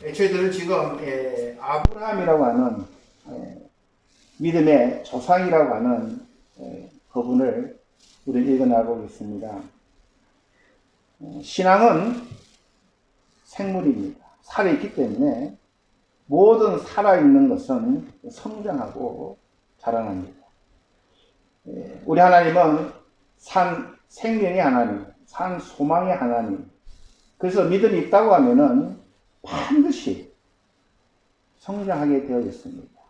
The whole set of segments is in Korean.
저희들은 지금 아브라함이라고 하는 믿음의 조상이라고 하는 그분을 우리는 읽어나가고 있습니다. 신앙은 생물입니다. 살아있기 때문에 모든 살아있는 것은 성장하고 자라납니다. 우리 하나님은 산 생명의 하나님, 산 소망의 하나님. 그래서 믿음이 있다고 하면은 반드시 성장하게 되어 있습니다.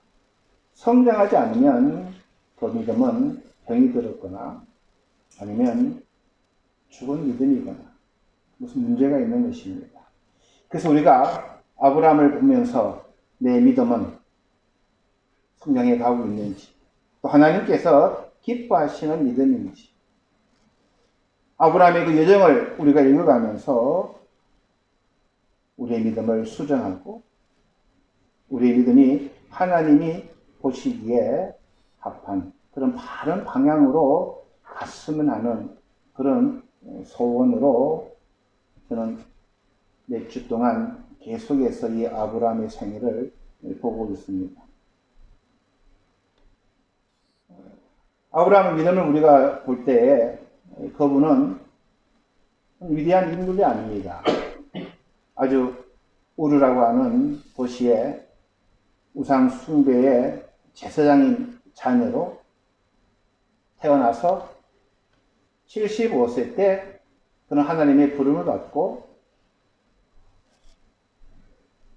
성장하지 않으면 그 믿음은 병이 들었거나 아니면 죽은 믿음이거나 무슨 문제가 있는 것입니다. 그래서 우리가 아브라함을 보면서 내 믿음은 성장해 가고 있는지, 또 하나님께서 기뻐하시는 믿음인지, 아브라함의 그 여정을 우리가 읽어가면서 우리의 믿음을 수정하고 우리의 믿음이 하나님이 보시기에 합한 그런 바른 방향으로 갔으면 하는 그런 소원으로 저는 몇 주 동안 계속해서 이 아브라함의 생애를 보고 있습니다. 아브라함의 믿음을 우리가 볼 때 그분은 위대한 인물이 아닙니다. 아주 우르라고 하는 도시의 우상 숭배의 제사장인 자녀로 태어나서 75세 때 그는 하나님의 부름을 받고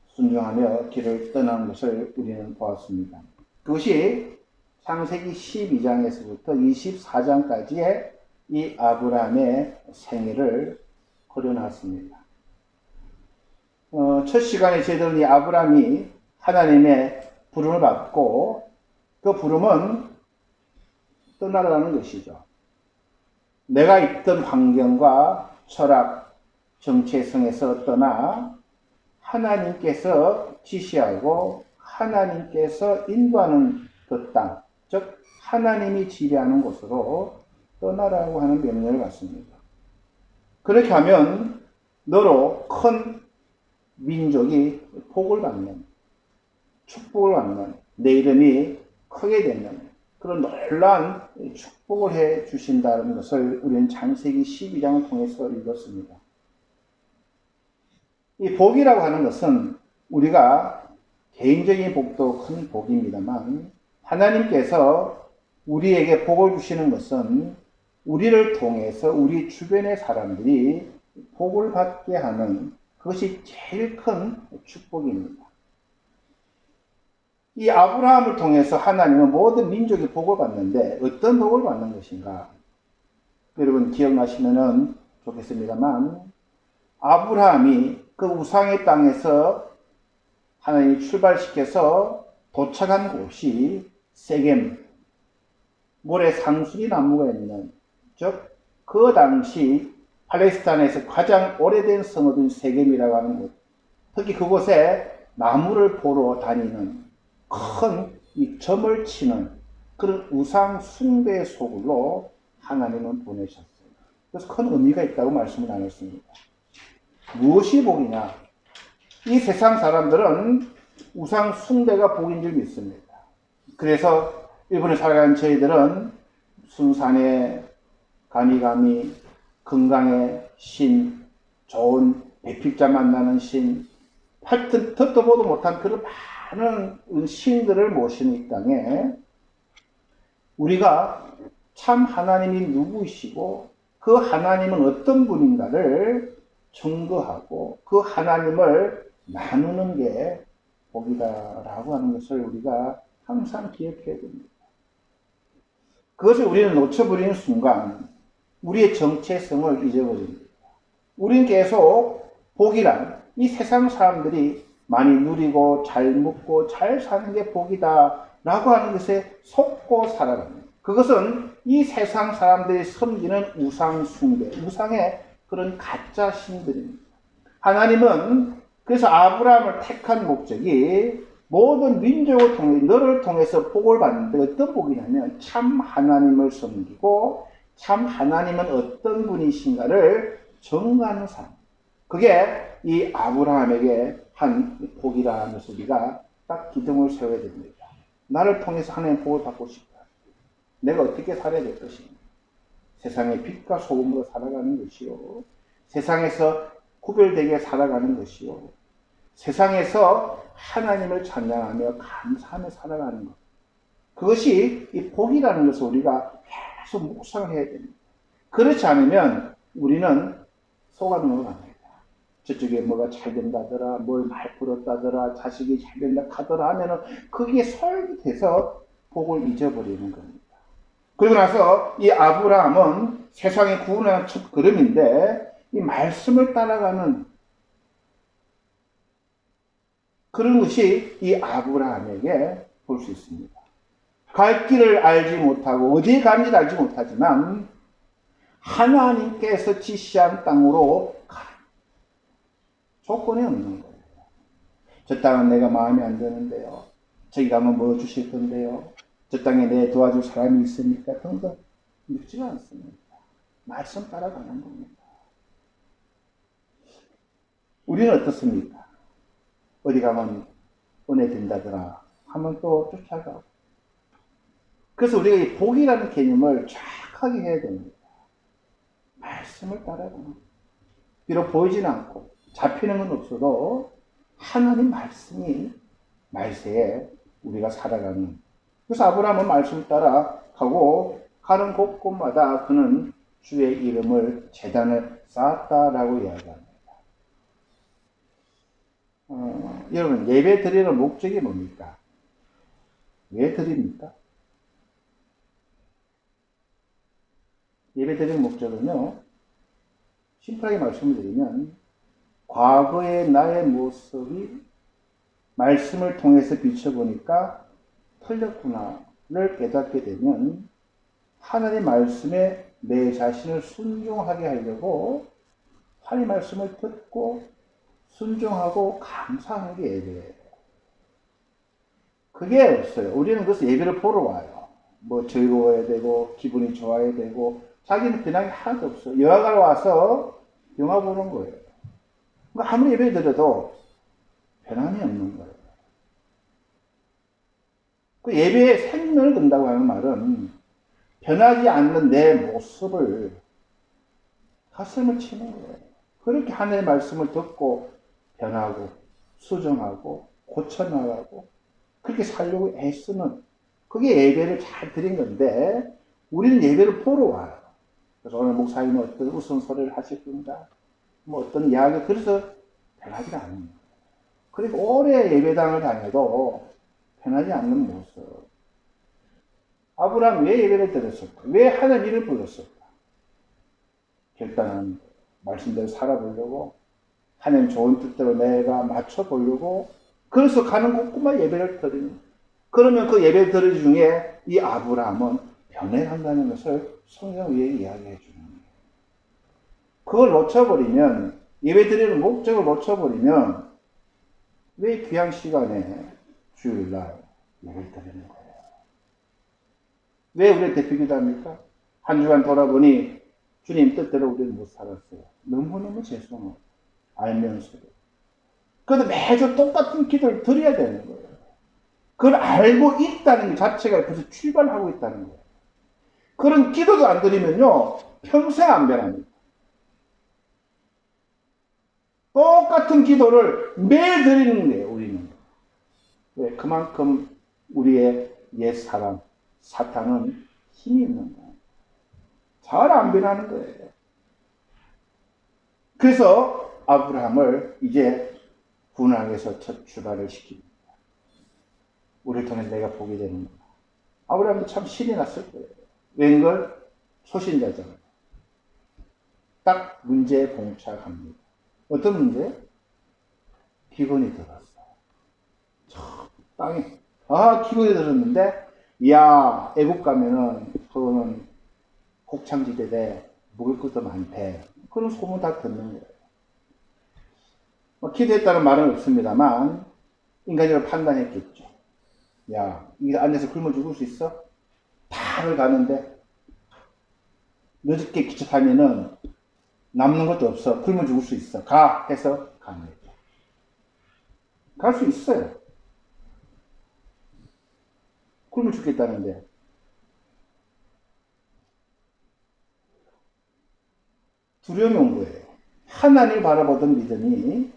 순종하며 길을 떠난 것을 우리는 보았습니다. 그것이 창세기 12장에서부터 24장까지의 이 아브라함의 생애를 그려놨습니다. 첫 시간에 저희들은 이 아브라함이 하나님의 부름을 받고 그 부름은 떠나라는 것이죠. 내가 있던 환경과 철학, 정체성에서 떠나 하나님께서 지시하고 하나님께서 인도하는 그 땅, 즉 하나님이 지배하는 곳으로 떠나라고 하는 명령을 받습니다. 그렇게 하면 너로 큰 민족이 복을 받는, 축복을 받는, 내 이름이 크게 되는 그런 놀라운 축복을 해 주신다는 것을 우리는 창세기 12장을 통해서 읽었습니다. 이 복이라고 하는 것은 우리가 개인적인 복도 큰 복입니다만 하나님께서 우리에게 복을 주시는 것은 우리를 통해서 우리 주변의 사람들이 복을 받게 하는 그것이 제일 큰 축복입니다. 이 아브라함을 통해서 하나님은 모든 민족이 복을 받는데 어떤 복을 받는 것인가? 여러분 기억나시면 좋겠습니다만 아브라함이 그 우상의 땅에서 하나님이 출발시켜서 도착한 곳이 세겜, 모래 상수리 나무가 있는, 즉 그 당시 팔레스타인에서 가장 오래된 성읍인 세겜이라고 하는 곳, 특히 그곳에 나무를 보러 다니는 큰 이 점을 치는 그런 우상 숭배 소굴로 하나님은 보내셨어요. 그래서 큰 의미가 있다고 말씀을 나눴습니다. 무엇이 복이냐? 이 세상 사람들은 우상 숭배가 복인 줄 믿습니다. 그래서 일본에 살아가는 저희들은 순산의 가미가미, 건강의 신, 좋은 배필자 만나는 신, 하여튼 듣도 보도 못한 그런 많은 신들을 모시는 이 땅에 우리가 참 하나님이 누구이시고 그 하나님은 어떤 분인가를 증거하고 그 하나님을 나누는 게 복이다라고 하는 것을 우리가 항상 기억해야 됩니다. 그것을 우리는 놓쳐버리는 순간 우리의 정체성을 잊어버립니다. 우리는 계속 복이란 이 세상 사람들이 많이 누리고 잘 먹고 잘 사는 게 복이다 라고 하는 것에 속고 살아갑니다. 그것은 이 세상 사람들이 섬기는 우상 숭배, 우상의 그런 가짜 신들입니다. 하나님은 그래서 아브라함을 택한 목적이 모든 민족을 통해 너를 통해서 복을 받는데 어떤 복이냐면 참 하나님을 섬기고 참 하나님은 어떤 분이신가를 정하는 삶. 그게 이 아브라함에게 한 복이라는 것을 우리가 딱 기둥을 세워야 됩니다. 나를 통해서 하나님의 복을 받고 싶다. 내가 어떻게 살아야 될 것인가. 세상의 빛과 소금으로 살아가는 것이요. 세상에서 구별되게 살아가는 것이요. 세상에서 하나님을 찬양하며 감사하며 살아가는 것. 그것이 이 복이라는 것을 우리가 계속 묵상을 해야 됩니다. 그렇지 않으면 우리는 속아는 것 같아요. 저쪽에 뭐가 잘 된다더라, 뭘 많이 벌었다더라, 자식이 잘 된다 하더라 하면은 그게 솔깃해서 복을 잊어버리는 겁니다. 그리고 나서 이 아브라함은 세상에 구원하는 첫 걸음인데 이 말씀을 따라가는 그런 것이 이 아브라함에게 볼 수 있습니다. 갈 길을 알지 못하고 어디에 가는지 알지 못하지만 하나님께서 지시한 땅으로 가라. 조건이 없는 거예요. 저 땅은 내가 마음에 안 드는데요. 저기 가면 뭐 주실 건데요. 저 땅에 내 도와줄 사람이 있습니까? 그런 거 묻지가 않습니다. 말씀 따라가는 겁니다. 우리는 어떻습니까? 어디 가면 은혜 된다더라 하면 또 쫓아가고. 그래서 우리가 이 복이라는 개념을 정확하게 해야 됩니다. 말씀을 따라가는. 비록 보이지는 않고 잡히는 건 없어도 하나님 말씀이 말세에 우리가 살아가는. 그래서 아브라함은 말씀을 따라 가고 가는 곳곳마다 그는 주의 이름을 제단을 쌓았다라고 이야기합니다. 여러분 예배 드리는 목적이 뭡니까? 왜 드립니까? 예배 드리는 목적은요, 심플하게 말씀을 드리면 과거의 나의 모습이 말씀을 통해서 비춰보니까 틀렸구나를 깨닫게 되면 하나님의 말씀에 내 자신을 순종하게 하려고 하나님의 말씀을 듣고 순종하고 감사하는 게 예배예요. 그게 없어요. 우리는 그래서 예배를 보러 와요. 뭐 즐거워야 되고 기분이 좋아야 되고 자기는 변함이 하나도 없어요. 영화관에 와서 영화 보는 거예요. 그러니까 아무리 예배 드려도 변함이 없는 거예요. 그 예배에 생명을 건다고 하는 말은 변하지 않는 내 모습을 가슴을 치는 거예요. 그렇게 하나님의 말씀을 듣고 변하고 수정하고 고쳐나가고 그렇게 살려고 애쓰는 그게 예배를 잘 드린 건데 우리는 예배를 보러 와요. 그래서 오늘 목사님은 어떤 웃음소리를 하실 건가 뭐 어떤 이야기 그래서 변하지 않는 거예요. 그리고 오래 예배당을 다녀도 변하지 않는 모습. 아브라함 왜 예배를 드렸을까? 왜 하나님 이름을 불렀을까? 결단은 말씀대로 살아보려고 하나님 좋은 뜻대로 내가 맞춰보려고 그래서 가는 곳곳만 예배를 드리는. 그러면 그 예배 드리는 중에 이 아브라함은 변해간다는 것을 성경 위에 이야기해 주는 거예요. 그걸 놓쳐버리면 예배 드리는 목적을 놓쳐버리면 왜 귀한 시간에 주일날 예배를 드리는 거예요? 왜 우리 대표기도 합니까? 한 주간 돌아보니 주님 뜻대로 우리는 못 살았어요. 너무너무 죄송해요. 알면서도. 그런데 매주 똑같은 기도를 드려야 되는 거예요. 그걸 알고 있다는 것 자체가 벌써 출발하고 있다는 거예요. 그런 기도도 안 드리면요, 평생 안 변합니다. 똑같은 기도를 매일 드리는 거예요, 우리는. 왜? 그만큼 우리의 옛사람, 사탄은 힘이 있는 거예요. 잘 안 변하는 거예요. 그래서 아브라함을 이제 군왕에서 첫 출발을 시킵니다. 우리를 통해 내가 보게 되는 거야. 아브라함도 참 신이 났을 거예요. 웬걸? 초신자잖아요. 딱 문제에 봉착합니다. 어떤 문제? 기근이 들었어요. 땅에. 기근이 들었는데, 이야, 애국 가면은, 그거는 곡창지대대, 먹을 것도 많대. 그런 소문 다 듣는 거예요. 기도했다는 말은 없습니다만, 인간적으로 판단했겠죠. 야, 이게 앉아서 굶어 죽을 수 있어? 다들 가는데, 늦게 기차 타면은, 남는 것도 없어. 굶어 죽을 수 있어. 가 해서 가는 거죠. 갈 수 있어요. 굶어 죽겠다는데. 두려움이 온 거예요. 하나님을 바라보던 믿음이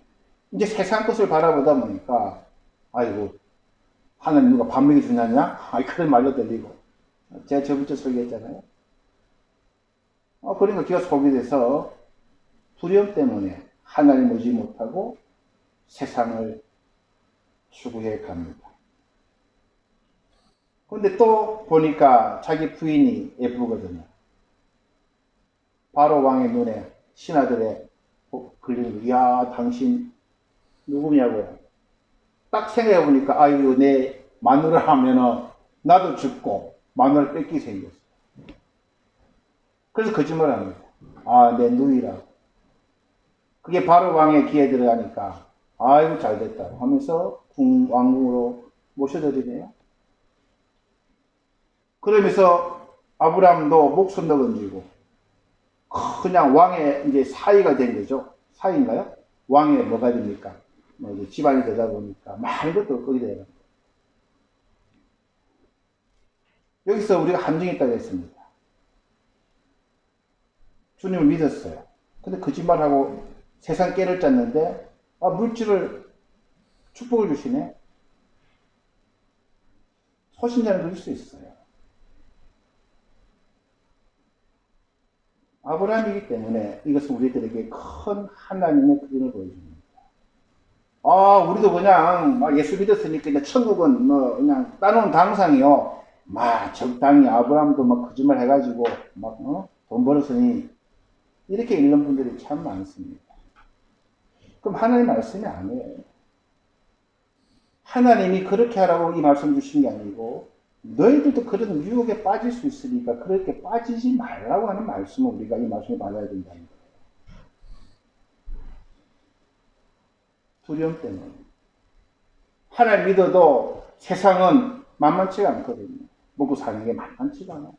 이제 세상 것을 바라보다 보니까 아이고 하나님 누가 밥 먹이 주냐냐? 아이 그런 말도 들리고 제가 저번주에 설교했잖아요. 그러니까 기가 속이 돼서 두려움 때문에 하나님을 의지 못하고 세상을 추구해 갑니다. 근데 또 보니까 자기 부인이 예쁘거든요. 바로 왕의 눈에 신하들의 걸리는 거. 이야 당신 누구냐고요. 딱 생각해보니까 아이고 내 마누라 하면은 나도 죽고 마누라 뺏기 생겼어. 그래서 거짓말을 합니다. 내 누이라고. 그게 바로 왕의 귀에 들어가니까 아이고 잘됐다 하면서 왕궁으로 모셔드리네요. 그러면서 아브라함도 목숨도 건지고 그냥 왕의 이제 사위가 된 거죠. 사위인가요? 왕의 뭐가 됩니까? 이제 집안이 되다 보니까 많은 것도 거기 돼요. 여기서 우리가 함정이 있다고 했습니다. 주님을 믿었어요. 근데 거짓말하고 세상 깨를 짰는데 물질을 축복을 주시네. 소신자는 그럴 수 있어요. 아브라함이기 때문에 이것은 우리들에게 큰 하나님의 그림을 보여줍니다. 우리도 그냥 예수 믿었으니까 이제 천국은 그냥 따놓은 당상이요. 적당히 아브라함도 거짓말 해가지고 돈 벌었으니 이렇게 읽는 분들이 참 많습니다. 그럼 하나님 말씀이 아니에요. 하나님이 그렇게 하라고 이 말씀 주신 게 아니고 너희들도 그런 유혹에 빠질 수 있으니까 그렇게 빠지지 말라고 하는 말씀을 우리가 이 말씀을 받아야 된다는 거예요. 두려움 때문에. 하나님 믿어도 세상은 만만치가 않거든요. 먹고 사는 게 만만치가 않아요.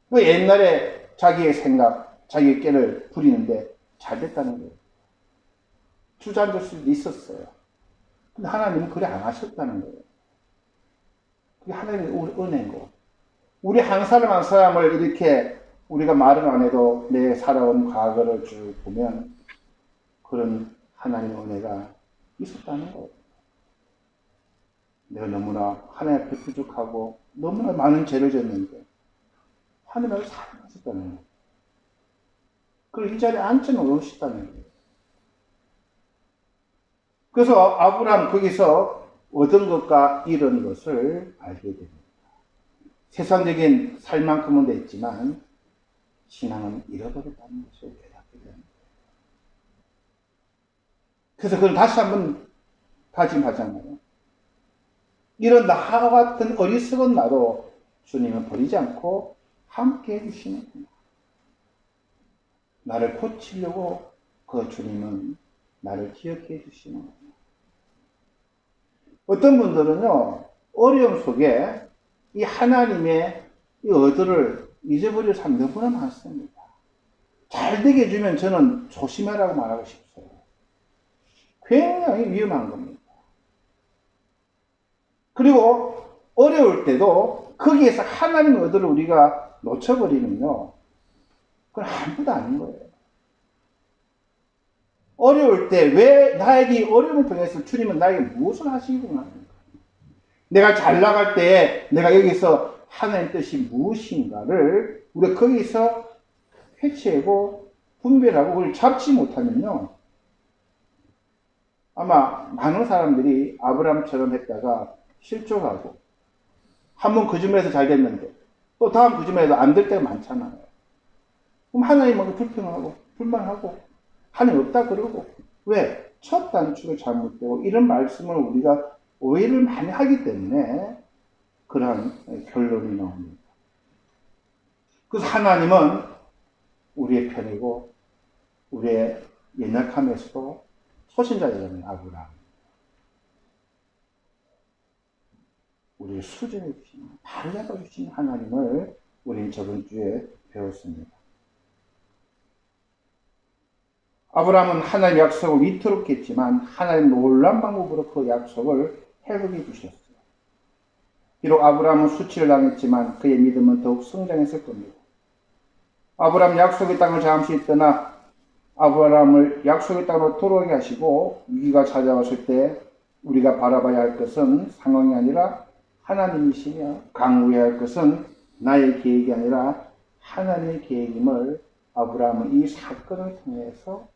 그 옛날에 자기의 생각, 자기의 깨를 부리는데 잘 됐다는 거예요. 주저앉을 수도 있었어요. 근데 하나님은 그래 안 하셨다는 거예요. 그게 하나님의 은혜인 거. 우리 한 사람 한 사람을 이렇게 우리가 말은 안 해도 내 살아온 과거를 쭉 보면 그런 하나님의 은혜가 있었다는 거예요. 내가 너무나 하나님 앞에 부족하고 너무나 많은 죄를 졌는데 하나님을 사랑하셨다는 거예요. 그리고 이 자리에 앉혀놓으셨다는 거예요. 그래서 아브라함 거기서 얻은 것과 잃은 것을 알게 됩니다. 세상적인 살만큼은 됐지만 신앙은 잃어버렸다는 것을 깨닫게 됩니다. 그래서 그걸 다시 한번 다짐하잖아요. 이런 나와 같은 어리석은 나도 주님은 버리지 않고 함께 해주시는구나. 나를 고치려고 그 주님은 나를 기억해 해주시는구나. 어떤 분들은요, 어려움 속에 이 하나님의 이 어들을 잊어버릴 사람이 너무나 많습니다. 잘 되게 해주면 저는 조심하라고 말하고 싶어요. 굉장히 위험한 겁니다. 그리고 어려울 때도 거기에서 하나님의 어들을 우리가 놓쳐버리면요, 그건 아무것도 아닌 거예요. 어려울 때 왜 나에게 어려움을 통해서 주님은 나에게 무엇을 하시구나. 내가 잘 나갈 때 내가 여기서 하나님 뜻이 무엇인가를 우리가 거기서 회치하고 분별하고 그걸 잡지 못하면요, 아마 많은 사람들이 아브라함처럼 했다가 실족하고 한 번 거짓말해서 잘 됐는데 또 다음 거짓말해도 안 될 때가 많잖아요. 그럼 하나님하고 불평하고 불만하고 하나님 없다 그러고 왜? 첫 단추가 잘못되고 이런 말씀을 우리가 오해를 많이 하기 때문에 그러한 결론이 나옵니다. 그래서 하나님은 우리의 편이고 우리의 연약함에서도 소신자들은 아브라함, 우리를 수정해 주시는, 바로 잡아주시는 하나님을 우리는 저번 주에 배웠습니다. 아브라함은 하나님의 약속을 위태롭겠지만 하나님 놀라운 방법으로 그 약속을 회복해 주셨어요. 비록 아브라함은 수치를 당했지만 그의 믿음은 더욱 성장했을 겁니다. 아브라함 약속의 땅을 잠시 떠나 아브라함을 약속의 땅으로 돌아오게 하시고 위기가 찾아왔을 때 우리가 바라봐야 할 것은 상황이 아니라 하나님이시며 강구해야 할 것은 나의 계획이 아니라 하나님의 계획임을 아브라함은 이 사건을 통해서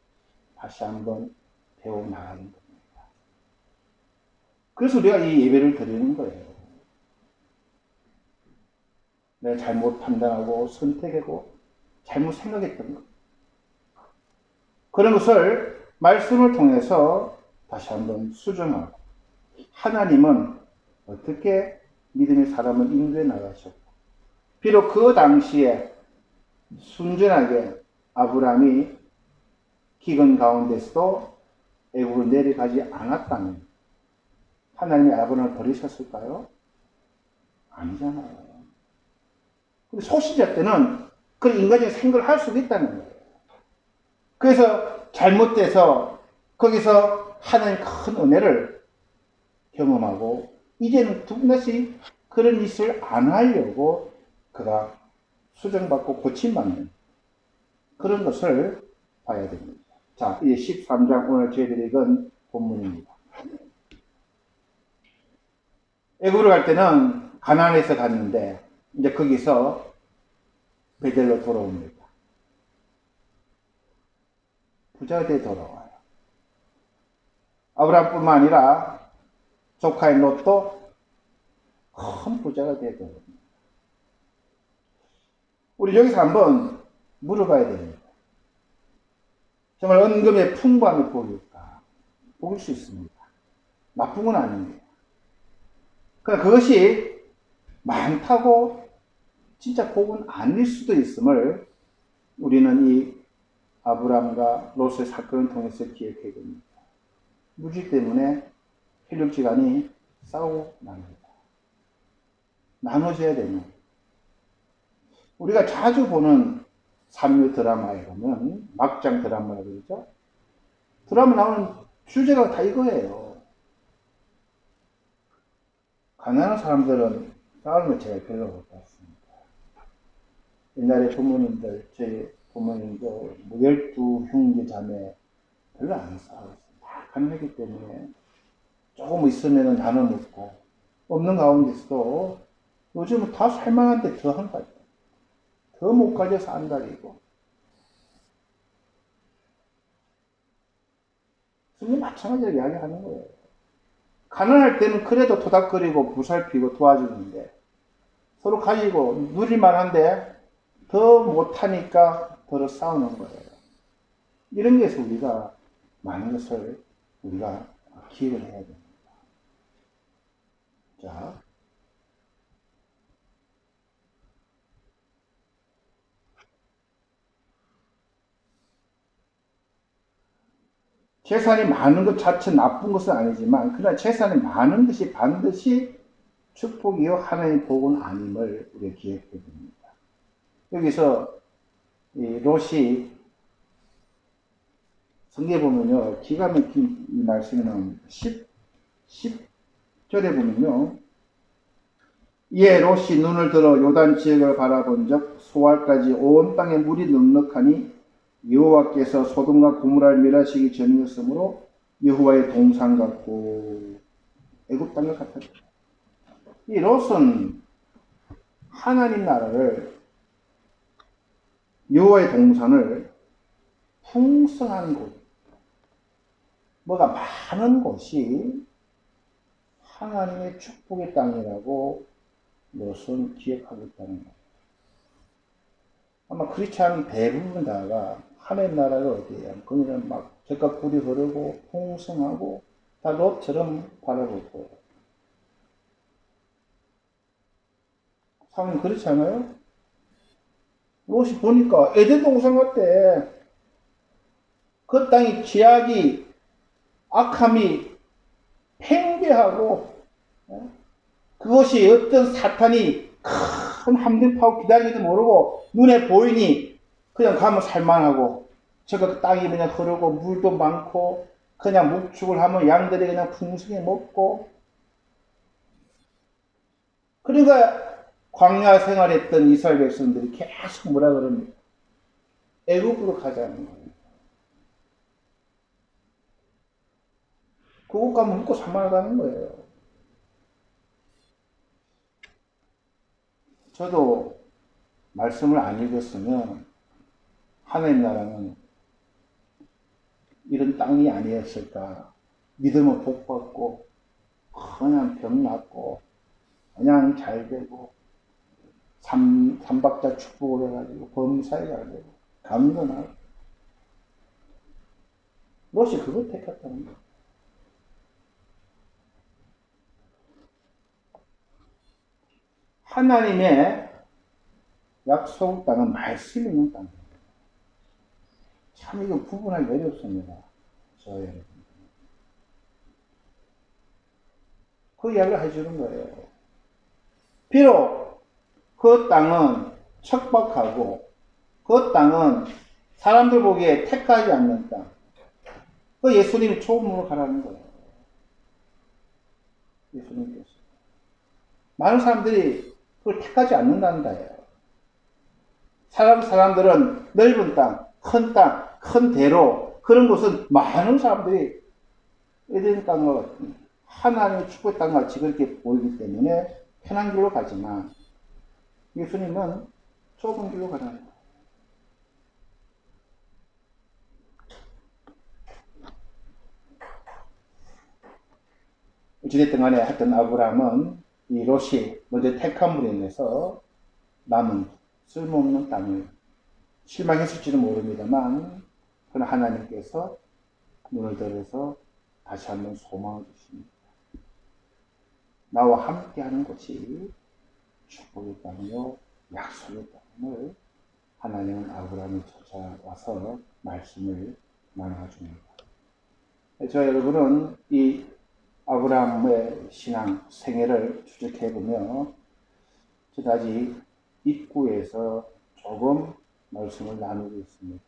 다시 한번 배워나가는 겁니다. 그래서 우리가 이 예배를 드리는 거예요. 내가 잘못 판단하고 선택하고 잘못 생각했던 것. 그런 것을 말씀을 통해서 다시 한번 수정하고 하나님은 어떻게 믿음의 사람을 인도해 나가셨고 비록 그 당시에 순전하게 아브라함이 기근 가운데서도 애굽으로 내려가지 않았다면 하나님이 아브라함을 버리셨을까요? 아니잖아요. 근데 소시자 때는 그 인간적인 생각을 할 수도 있다는 거예요. 그래서 잘못돼서 거기서 하나님 큰 은혜를 경험하고 이제는 다시 그런 짓을 안 하려고 그가 수정받고 고침받는 그런 것을 봐야 됩니다. 자, 이제 13장 오늘 저희들이 읽은 본문입니다. 애굽으로 갈 때는 가나안에서 갔는데 이제 거기서 베델로 돌아옵니다. 부자가 돼 돌아와요. 아브라함뿐만 아니라 조카의 롯도 큰 부자가 돼 돌아옵니다. 우리 여기서 한번 물어봐야 됩니다. 정말 은금의 풍부함이 복일까? 복일 수 있습니다. 나쁜 건 아닙니다. 그러나 그것이 많다고 진짜 복은 아닐 수도 있음을 우리는 이 아브라함과 롯의 사건을 통해서 기억해야 됩니다. 무지 때문에 혈육지간이 싸우고 납니다. 나눠져야 되는. 우리가 자주 보는 삼류 드라마에 보면 막장 드라마라고 그러죠. 드라마 나오는 주제가 다 이거예요. 가난한 사람들은 싸우는 거 제가 별로 못 봤습니다. 옛날에 부모님들, 저희 부모님도 12형제 자매 별로 안 싸웠어요. 다 가난하기 때문에 조금 있으면 나눠 먹고 없는 가운데서도 요즘은 다 살만한데 더 한 가지. 더 못 가져서 안달이고. 성경 마찬가지로 이야기하는 거예요. 가난할 때는 그래도 토닥거리고 부살피고 도와주는데 서로 가지고 누릴만 한데 더 못하니까 더러 싸우는 거예요. 이런 데서 우리가 많은 것을 우리가 기억을 해야 됩니다. 자. 재산이 많은 것 자체 나쁜 것은 아니지만 그러나 재산이 많은 것이 반드시 축복이요 하나님의 복은 아님을 우리가 기억해야 됩니다. 여기서 이 롯이 성경에 보면요 기가 막힌 이 말씀이 나옵니다. 10절에 보면요 이에 롯이 눈을 들어 요단 지역을 바라본 적 소알까지 온 땅에 물이 넉넉하니 여호와께서 소돔과 고모라를 멸하시기 전이었으므로 여호와의 동산 같고 애굽 땅과 같았다. 이 롯은 하나님 나라를 여호와의 동산을 풍성한 곳, 뭐가 많은 곳이 하나님의 축복의 땅이라고 롯은 기억하고 있다는 거예요. 아마 크리스찬 대부분 다가 하나님 나라가 어디예요? 거기는 막 젖과 꿀이 흐르고 풍성하고 다 롯처럼 바라볼 거예요. 상은 그렇지 않아요? 롯이 보니까 에덴 동산 같대. 그 땅이 죄악이 악함이 팽배하고 그것이 어떤 사탄이 큰 함정파고 기다리지도 모르고 눈에 보이니 그냥 가면 살만하고 저거 땅이 그냥 흐르고 물도 많고 그냥 목축을 하면 양들이 그냥 풍성히 먹고, 그러니까 광야 생활했던 이스라엘 백성들이 계속 뭐라 그럽니까? 애굽으로 가자는 거예요. 그곳 가면 먹고 살만하다는 거예요. 저도 말씀을 안 읽었으면 하나님 나라는 이런 땅이 아니었을까. 믿음은 복 받고 그냥 병 낫고 그냥 잘 되고 삼박자 축복을 해가지고 범사에 잘 되고 감도나고, 롯이 그걸 택했다는 거예요. 하나님의 약속 땅은 말씀 있는 땅이에요. 참 이거 구분하기 어렵습니다. 저 여러분. 그 이야기를 해주는 거예요. 비록 그 땅은 척박하고 그 땅은 사람들 보기에 택하지 않는 땅. 그 예수님이 처음으로 가라는 거예요. 예수님께서. 많은 사람들이 그걸 택하지 않는다는 거예요. 사람들은 넓은 땅, 큰 대로, 그런 곳은 많은 사람들이 에덴 땅과 같은 하나님의 축복의 땅과 같이 그렇게 보이기 때문에 편한 길로 가지만, 예수님은 좁은 길로 가라는 거예요. 어찌됐든 간에 하여튼 아브라함은 이 롯이 먼저 택함으로 인해서 남은 쓸모없는 땅을 실망했을지는 모릅니다만, 그러나 하나님께서 눈을 들어서 다시 한번 소망을 주십니다. 나와 함께하는 곳이 축복의 땅이요 약속의 땅을 하나님은 아브라함을 찾아와서 말씀을 나눠줍니다. 저 여러분은 이 아브라함의 신앙 생애를 추적해보며 저다지 입구에서 조금 말씀을 나누고 있습니다.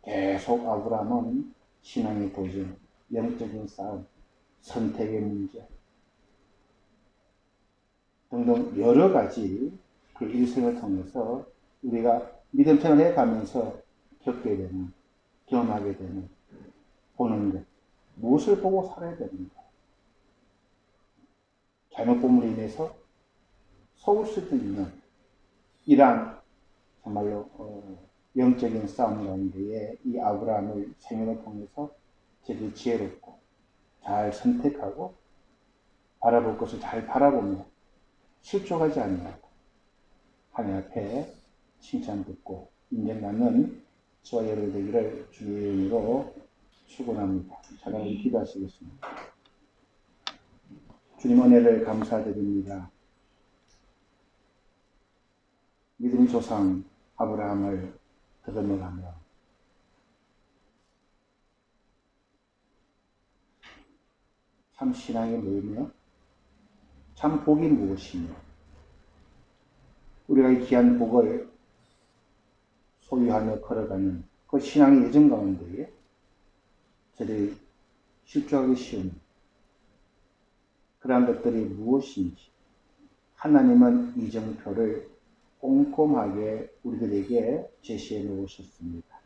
계속 아브라함은 신앙의 도전, 영적인 싸움, 선택의 문제 등등 여러 가지 그 일생을 통해서 우리가 믿음 생활을 해가면서 겪게 되는, 경험하게 되는, 보는 것, 무엇을 보고 살아야 되는가. 잘못 본으로 인해서 속을 수도 있는 이러한 정말로 영적인 싸움 가운데에 이 아브라함의 생애를 통해서 제대로 지혜롭고 잘 선택하고 바라볼 것을 잘 바라보며 실족하지 않냐고 하나님 앞에 칭찬 듣고 인정받는 저와 여러분 되기를 주의 이름으로 축원합니다. 하나님 기도하시겠습니다. 주님 은혜를 감사드립니다. 믿음의 조상 아브라함을 더듬어가며 참 신앙이 뭐며 참 복이 무엇이며 우리가 이 귀한 복을 소유하며 걸어가는 그 신앙의 여정 가운데에 저들이 실족하기 쉬운 그러한 것들이 무엇인지 하나님은 이정표를 꼼꼼하게 우리들에게 제시해 놓으셨습니다.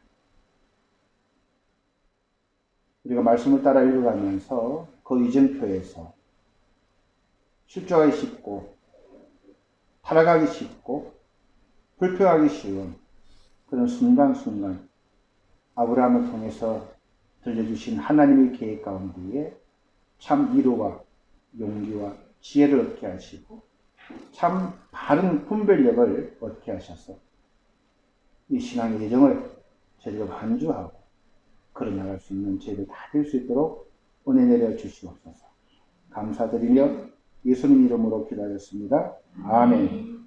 우리가 말씀을 따라 읽어가면서 그 이정표에서 실족하기 쉽고 타락하기 쉽고 불평하기 쉬운 그런 순간순간 아브라함을 통해서 들려주신 하나님의 계획 가운데에 참 위로와 용기와 지혜를 얻게 하시고 참 바른 분별력을 얻게 하셔서 이 신앙의 예정을 저희가 완주하고 걸어 나갈 수 있는 저희들 다 될 수 있도록 은혜 내려 주시옵소서. 감사드리며 예수님 이름으로 기도하였습니다. 아멘.